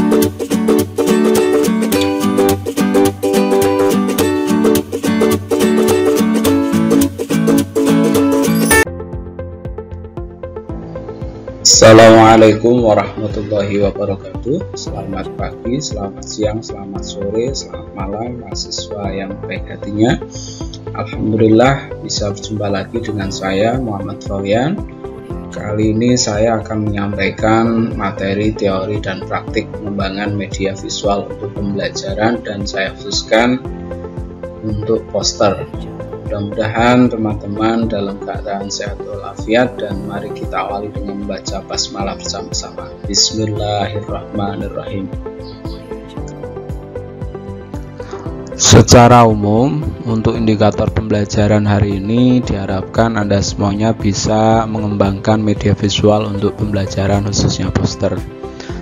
Assalamualaikum warahmatullahi wabarakatuh. Selamat pagi, selamat siang, selamat sore, selamat malam mahasiswa yang baik hatinya. Alhamdulillah bisa berjumpa lagi dengan saya Muhammad Fawian. Kali ini saya akan menyampaikan materi teori dan praktik pengembangan media visual untuk pembelajaran, dan saya khususkan untuk poster. Mudah-mudahan teman-teman dalam keadaan sehat walafiat, dan mari kita awali dengan membaca basmalah bersama-sama. Bismillahirrahmanirrahim. Secara umum, untuk indikator pembelajaran hari ini diharapkan Anda semuanya bisa mengembangkan media visual untuk pembelajaran, khususnya poster.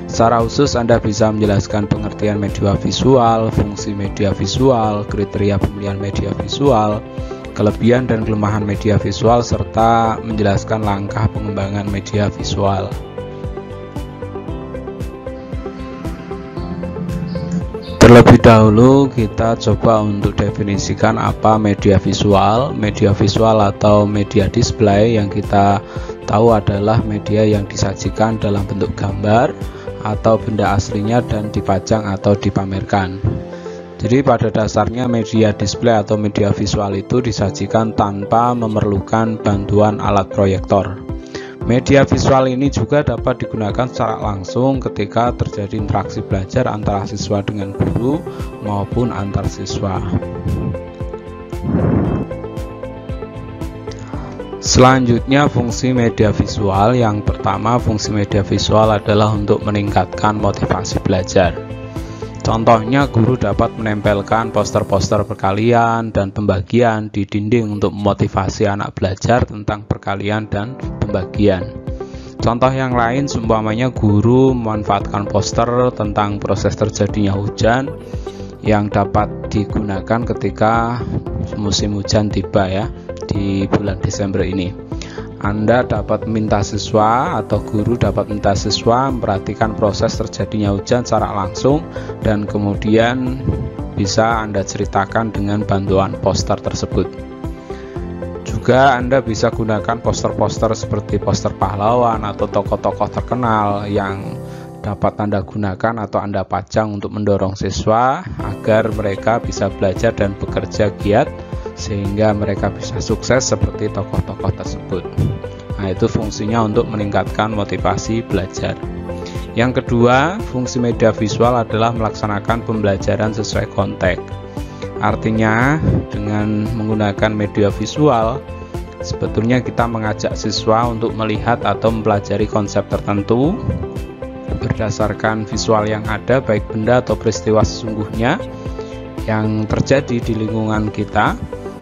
Secara khusus Anda bisa menjelaskan pengertian media visual, fungsi media visual, kriteria pemilihan media visual, kelebihan dan kelemahan media visual, serta menjelaskan langkah pengembangan media visual. Terlebih dahulu kita coba untuk definisikan apa media visual. Media visual atau media display yang kita tahu adalah media yang disajikan dalam bentuk gambar atau benda aslinya dan dipajang atau dipamerkan. Jadi pada dasarnya media display atau media visual itu disajikan tanpa memerlukan bantuan alat proyektor. Media visual ini juga dapat digunakan secara langsung ketika terjadi interaksi belajar antara siswa dengan guru maupun antar siswa. Selanjutnya, fungsi media visual. Yang pertama, fungsi media visual adalah untuk meningkatkan motivasi belajar. Contohnya, guru dapat menempelkan poster-poster perkalian dan pembagian di dinding untuk memotivasi anak belajar tentang perkalian dan pembagian. Contoh yang lain, seumpamanya guru memanfaatkan poster tentang proses terjadinya hujan yang dapat digunakan ketika musim hujan tiba ya, di bulan Desember ini. Anda dapat meminta siswa atau guru dapat meminta siswa memperhatikan proses terjadinya hujan secara langsung, dan kemudian bisa Anda ceritakan dengan bantuan poster tersebut. Juga Anda bisa gunakan poster-poster seperti poster pahlawan atau tokoh-tokoh terkenal yang dapat Anda gunakan atau Anda pajang untuk mendorong siswa agar mereka bisa belajar dan bekerja giat sehingga mereka bisa sukses seperti tokoh-tokoh tersebut. Nah, itu fungsinya untuk meningkatkan motivasi belajar. Yang kedua, fungsi media visual adalah melaksanakan pembelajaran sesuai konteks. Artinya, dengan menggunakan media visual, sebetulnya kita mengajak siswa untuk melihat atau mempelajari konsep tertentu berdasarkan visual yang ada, baik benda atau peristiwa sesungguhnya yang terjadi di lingkungan kita.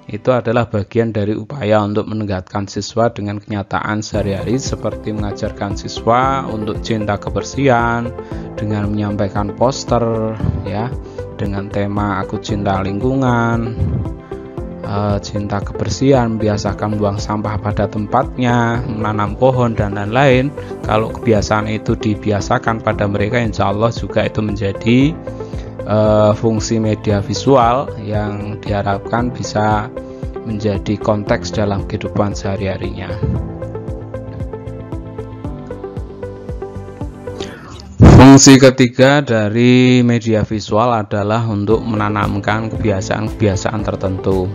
Itu adalah bagian dari upaya untuk mendekatkan siswa dengan kenyataan sehari-hari, seperti mengajarkan siswa untuk cinta kebersihan dengan menyampaikan poster ya dengan tema "Aku Cinta Lingkungan", cinta kebersihan, membiasakan buang sampah pada tempatnya, menanam pohon dan lain-lain. Kalau kebiasaan itu dibiasakan pada mereka, insya Allah juga itu menjadi fungsi media visual yang diharapkan bisa menjadi konteks dalam kehidupan sehari-harinya. Fungsi ketiga dari media visual adalah untuk menanamkan kebiasaan-kebiasaan tertentu.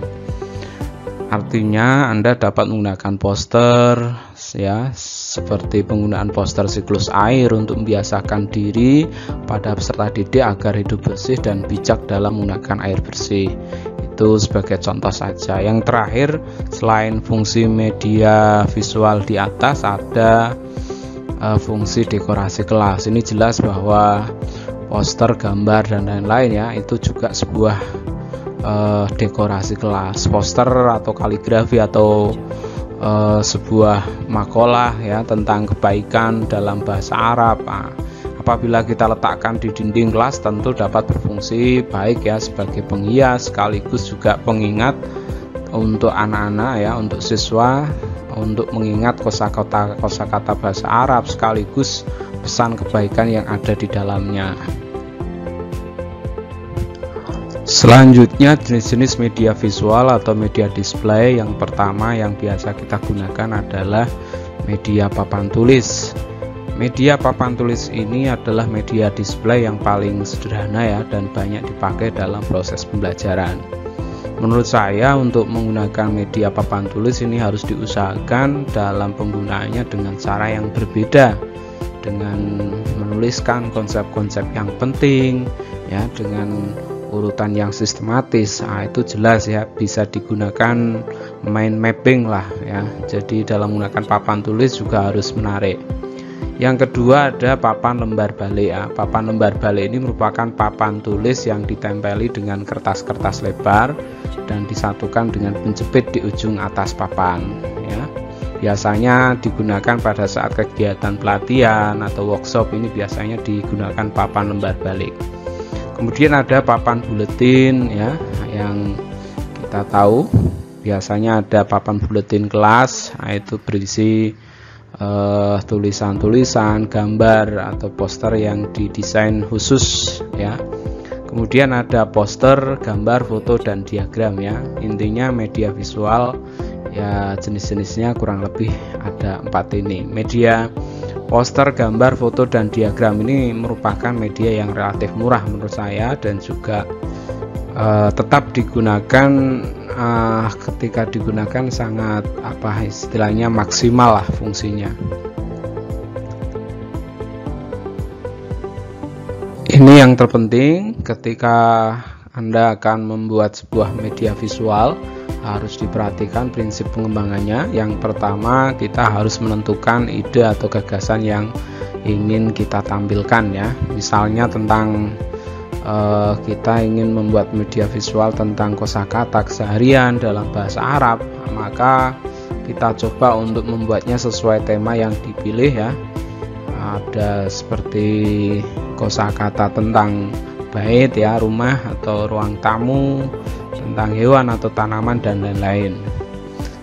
Artinya Anda dapat menggunakan poster ya, seperti penggunaan poster siklus air untuk membiasakan diri pada peserta didik agar hidup bersih dan bijak dalam menggunakan air bersih. Itu sebagai contoh saja. Yang terakhir, selain fungsi media visual di atas, ada fungsi dekorasi kelas. Ini jelas bahwa poster, gambar dan lain-lain ya, itu juga sebuah dekorasi kelas. Poster atau kaligrafi atau sebuah makalah ya tentang kebaikan dalam bahasa Arab. Apabila kita letakkan di dinding kelas, tentu dapat berfungsi baik ya sebagai penghias sekaligus juga pengingat untuk anak-anak ya, untuk siswa, untuk mengingat kosakata bahasa Arab sekaligus pesan kebaikan yang ada di dalamnya. Selanjutnya, jenis-jenis media visual atau media display. Yang pertama yang biasa kita gunakan adalah media papan tulis. Media papan tulis ini adalah media display yang paling sederhana ya, dan banyak dipakai dalam proses pembelajaran. Menurut saya, untuk menggunakan media papan tulis ini harus diusahakan dalam penggunaannya dengan cara yang berbeda, dengan menuliskan konsep-konsep yang penting ya, dengan urutan yang sistematis. Itu jelas ya, bisa digunakan mind mapping lah ya. Jadi dalam menggunakan papan tulis juga harus menarik. Yang kedua ada papan lembar balik ya. Papan lembar balik ini merupakan papan tulis yang ditempeli dengan kertas-kertas lebar dan disatukan dengan penjepit di ujung atas papan ya. Biasanya digunakan pada saat kegiatan pelatihan atau workshop, ini biasanya digunakan papan lembar balik. Kemudian ada papan buletin ya, yang kita tahu biasanya ada papan buletin kelas, itu berisi tulisan-tulisan, gambar atau poster yang didesain khusus ya. Kemudian ada poster, gambar, foto, dan diagram ya. Intinya media visual ya, jenis-jenisnya kurang lebih ada 4 ini. Media poster, gambar, foto, dan diagram ini merupakan media yang relatif murah menurut saya, dan juga tetap digunakan ketika digunakan sangat istilahnya maksimal lah fungsinya. Ini yang terpenting ketika Anda akan membuat sebuah media visual, harus diperhatikan prinsip pengembangannya. Yang pertama, kita harus menentukan ide atau gagasan yang ingin kita tampilkan ya. Misalnya tentang kita ingin membuat media visual tentang kosakata keseharian dalam bahasa Arab, maka kita coba untuk membuatnya sesuai tema yang dipilih ya. Ada seperti kosakata tentang bait ya, rumah atau ruang tamu, tentang hewan atau tanaman, dan lain-lain.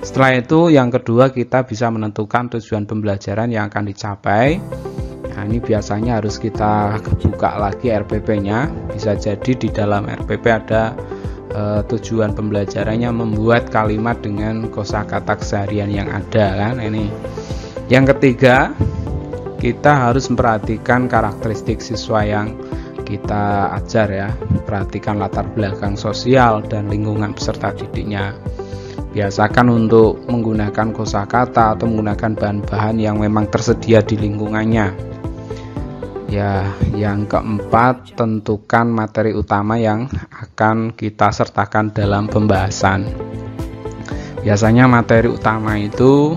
Setelah itu yang kedua, kita bisa menentukan tujuan pembelajaran yang akan dicapai. Nah, ini biasanya harus kita buka lagi RPP-nya. Bisa jadi di dalam RPP ada tujuan pembelajarannya membuat kalimat dengan kosakata keseharian yang ada kan ini. Yang ketiga, kita harus memperhatikan karakteristik siswa yang kita ajar ya. Perhatikan latar belakang sosial dan lingkungan peserta didiknya. Biasakan untuk menggunakan kosakata atau menggunakan bahan-bahan yang memang tersedia di lingkungannya. Ya, yang keempat, tentukan materi utama yang akan kita sertakan dalam pembahasan. Biasanya materi utama itu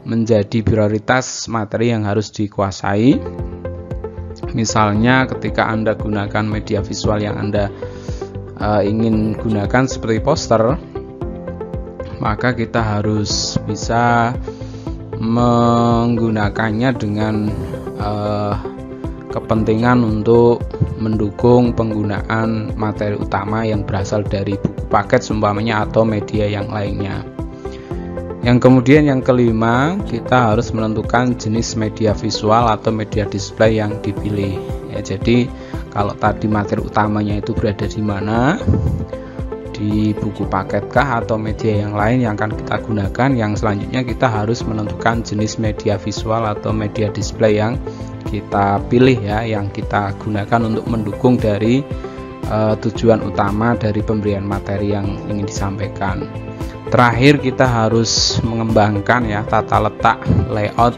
menjadi prioritas materi yang harus dikuasai. Misalnya ketika Anda gunakan media visual yang Anda ingin gunakan seperti poster, maka kita harus bisa menggunakannya dengan kepentingan untuk mendukung penggunaan materi utama yang berasal dari buku paket seumpamanya atau media yang lainnya. Yang kemudian yang kelima, kita harus menentukan jenis media visual atau media display yang dipilih ya. Jadi kalau tadi materi utamanya itu berada di mana, di buku paketkah atau media yang lain yang akan kita gunakan, yang selanjutnya kita harus menentukan jenis media visual atau media display yang kita pilih ya, yang kita gunakan untuk mendukung dari tujuan utama dari pemberian materi yang ingin disampaikan. Terakhir, kita harus mengembangkan ya tata letak layout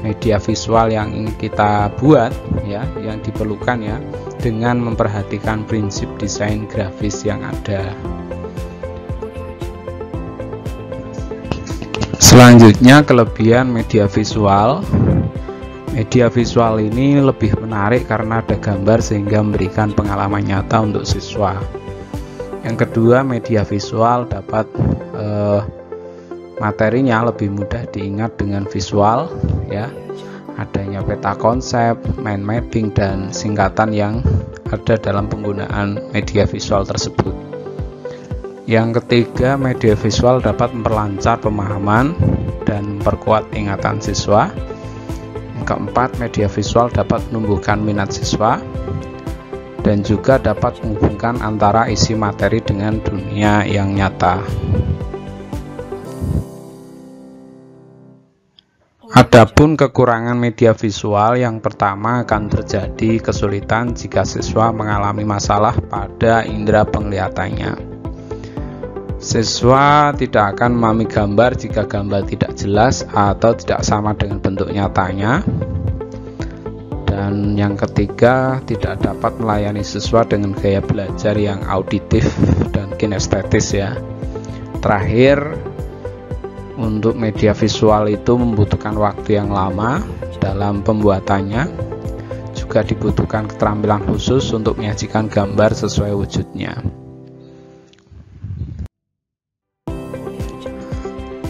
media visual yang ingin kita buat ya, yang diperlukan ya, dengan memperhatikan prinsip desain grafis yang ada. Selanjutnya, kelebihan media visual. Media visual ini lebih menarik karena ada gambar sehingga memberikan pengalaman nyata untuk siswa. Yang kedua, media visual dapat materinya lebih mudah diingat dengan visual ya. Adanya peta konsep, mind mapping, dan singkatan yang ada dalam penggunaan media visual tersebut. Yang ketiga, media visual dapat memperlancar pemahaman dan memperkuat ingatan siswa. keempat, media visual dapat menumbuhkan minat siswa dan juga dapat menghubungkan antara isi materi dengan dunia yang nyata. Adapun kekurangan media visual, yang pertama akan terjadi kesulitan jika siswa mengalami masalah pada indera penglihatannya. Siswa tidak akan memahami gambar jika gambar tidak jelas atau tidak sama dengan bentuk nyatanya. Dan yang ketiga, tidak dapat melayani siswa dengan gaya belajar yang auditif dan kinestetis ya. Terakhir, untuk media visual itu membutuhkan waktu yang lama dalam pembuatannya, juga dibutuhkan keterampilan khusus untuk menyajikan gambar sesuai wujudnya.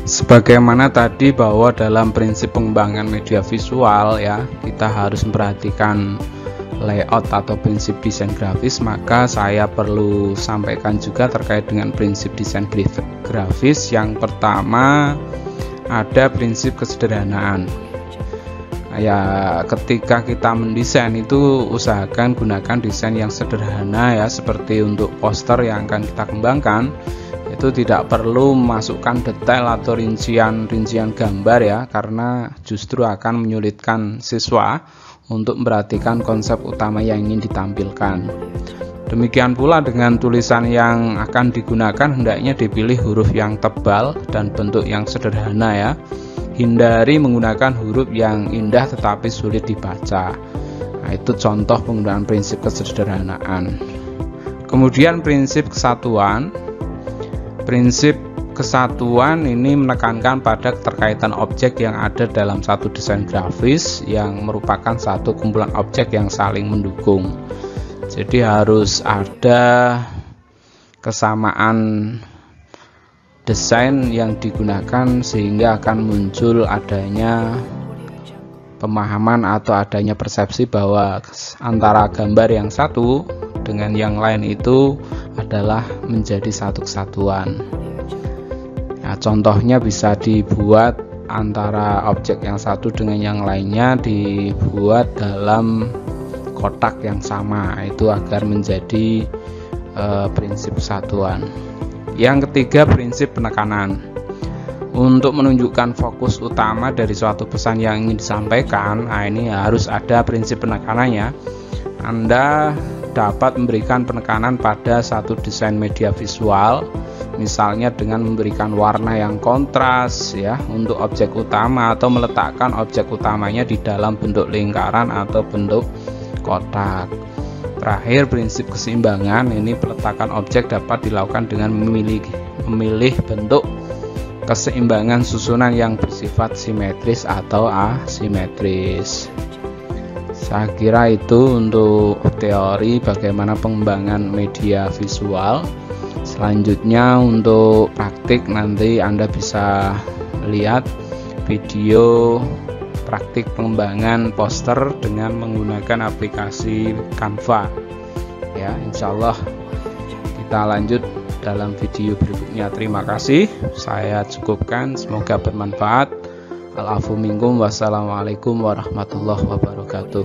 Sebagaimana tadi bahwa dalam prinsip pengembangan media visual ya, kita harus memperhatikan layout atau prinsip desain grafis, maka saya perlu sampaikan juga terkait dengan prinsip desain grafis. Yang pertama, ada prinsip kesederhanaan. Ya, ketika kita mendesain itu usahakan gunakan desain yang sederhana ya, seperti untuk poster yang akan kita kembangkan itu tidak perlu memasukkan detail atau rincian gambar ya, karena justru akan menyulitkan siswa untuk memperhatikan konsep utama yang ingin ditampilkan. Demikian pula dengan tulisan yang akan digunakan, hendaknya dipilih huruf yang tebal dan bentuk yang sederhana ya. Hindari menggunakan huruf yang indah tetapi sulit dibaca. Nah, itu contoh penggunaan prinsip kesederhanaan. Kemudian prinsip kesatuan. Prinsip kesatuan ini menekankan pada keterkaitan objek yang ada dalam satu desain grafis yang merupakan satu kumpulan objek yang saling mendukung. Jadi harus ada kesamaan desain yang digunakan sehingga akan muncul adanya pemahaman atau adanya persepsi bahwa antara gambar yang satu dengan yang lain itu adalah menjadi satu kesatuan. Nah, contohnya bisa dibuat antara objek yang satu dengan yang lainnya dibuat dalam kotak yang sama, itu agar menjadi prinsip kesatuan. Yang ketiga, prinsip penekanan. Untuk menunjukkan fokus utama dari suatu pesan yang ingin disampaikan, nah ini harus ada prinsip penekanannya. Anda dapat memberikan penekanan pada satu desain media visual, misalnya dengan memberikan warna yang kontras ya untuk objek utama, atau meletakkan objek utamanya di dalam bentuk lingkaran atau bentuk kotak. Terakhir, prinsip keseimbangan. Ini peletakan objek dapat dilakukan dengan memilih bentuk keseimbangan susunan yang bersifat simetris atau asimetris. Saya kira itu untuk teori bagaimana pengembangan media visual. Selanjutnya untuk praktik, nanti Anda bisa lihat video praktik pengembangan poster dengan menggunakan aplikasi Canva ya. Insyaallah kita lanjut dalam video berikutnya. Terima kasih, saya cukupkan, semoga bermanfaat. Al-afu minkum, wassalamualaikum warahmatullahi wabarakatuh.